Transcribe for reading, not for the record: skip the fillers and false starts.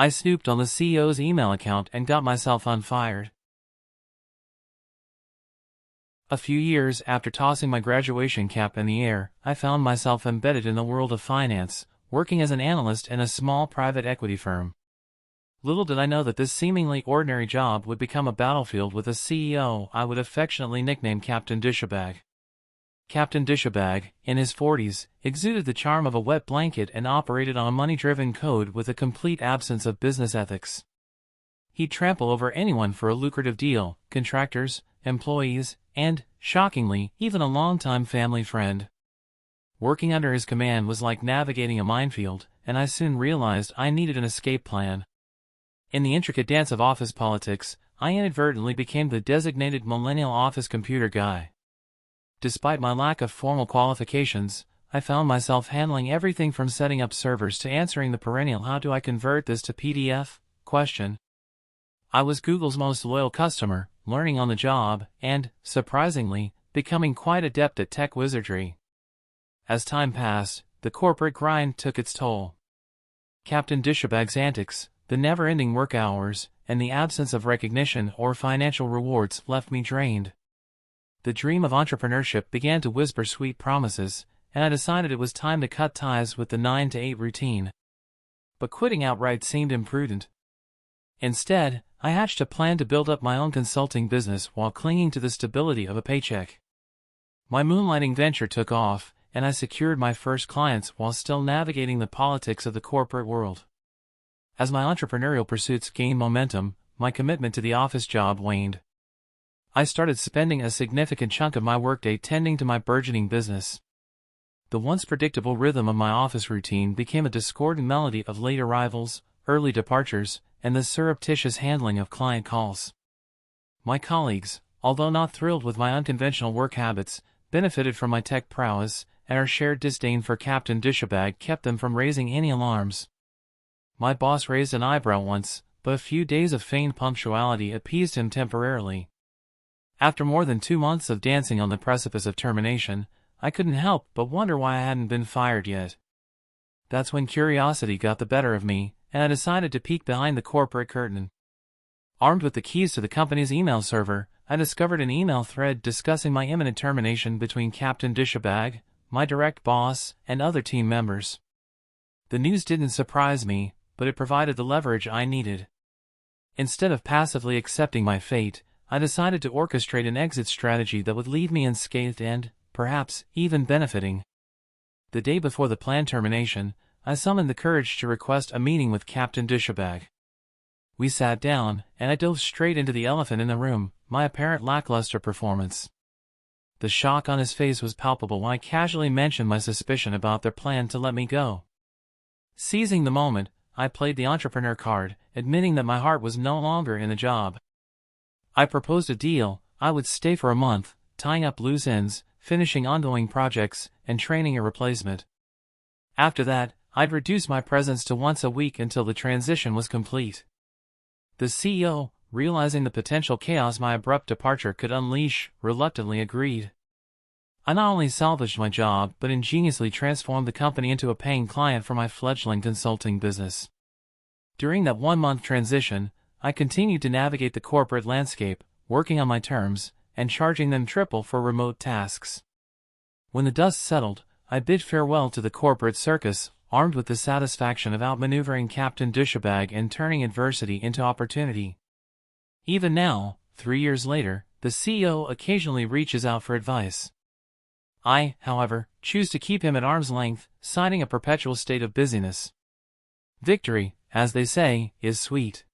I snooped on the CEO's email account and got myself unfired. A few years after tossing my graduation cap in the air, I found myself embedded in the world of finance, working as an analyst in a small private equity firm. Little did I know that this seemingly ordinary job would become a battlefield with a CEO I would affectionately nickname Captain Dishabag. Captain Dishabag, in his 40s, exuded the charm of a wet blanket and operated on a money-driven code with a complete absence of business ethics. He'd trample over anyone for a lucrative deal, contractors, employees, and, shockingly, even a longtime family friend. Working under his command was like navigating a minefield, and I soon realized I needed an escape plan. In the intricate dance of office politics, I inadvertently became the designated millennial office computer guy. Despite my lack of formal qualifications, I found myself handling everything from setting up servers to answering the perennial "how do I convert this to PDF?" question. I was Google's most loyal customer, learning on the job, and, surprisingly, becoming quite adept at tech wizardry. As time passed, the corporate grind took its toll. Captain Dishabag's antics, the never-ending work hours, and the absence of recognition or financial rewards left me drained. The dream of entrepreneurship began to whisper sweet promises, and I decided it was time to cut ties with the 9-to-8 routine. But quitting outright seemed imprudent. Instead, I hatched a plan to build up my own consulting business while clinging to the stability of a paycheck. My moonlighting venture took off, and I secured my first clients while still navigating the politics of the corporate world. As my entrepreneurial pursuits gained momentum, my commitment to the office job waned. I started spending a significant chunk of my workday tending to my burgeoning business. The once predictable rhythm of my office routine became a discordant melody of late arrivals, early departures, and the surreptitious handling of client calls. My colleagues, although not thrilled with my unconventional work habits, benefited from my tech prowess, and our shared disdain for Captain Dishabag kept them from raising any alarms. My boss raised an eyebrow once, but a few days of feigned punctuality appeased him temporarily. After more than 2 months of dancing on the precipice of termination, I couldn't help but wonder why I hadn't been fired yet. That's when curiosity got the better of me, and I decided to peek behind the corporate curtain. Armed with the keys to the company's email server, I discovered an email thread discussing my imminent termination between Captain Dishabag, my direct boss, and other team members. The news didn't surprise me, but it provided the leverage I needed. Instead of passively accepting my fate, I decided to orchestrate an exit strategy that would leave me unscathed and, perhaps, even benefiting. The day before the planned termination, I summoned the courage to request a meeting with Captain Dishabag. We sat down, and I dove straight into the elephant in the room, my apparent lackluster performance. The shock on his face was palpable when I casually mentioned my suspicion about their plan to let me go. Seizing the moment, I played the entrepreneur card, admitting that my heart was no longer in the job. I proposed a deal. I would stay for a month, tying up loose ends, finishing ongoing projects, and training a replacement. After that, I'd reduce my presence to once a week until the transition was complete. The CEO, realizing the potential chaos my abrupt departure could unleash, reluctantly agreed. I not only salvaged my job but ingeniously transformed the company into a paying client for my fledgling consulting business. During that 1-month transition, I continued to navigate the corporate landscape, working on my terms, and charging them triple for remote tasks. When the dust settled, I bid farewell to the corporate circus, armed with the satisfaction of outmaneuvering Captain Dishabag and turning adversity into opportunity. Even now, 3 years later, the CEO occasionally reaches out for advice. I, however, choose to keep him at arm's length, citing a perpetual state of busyness. Victory, as they say, is sweet.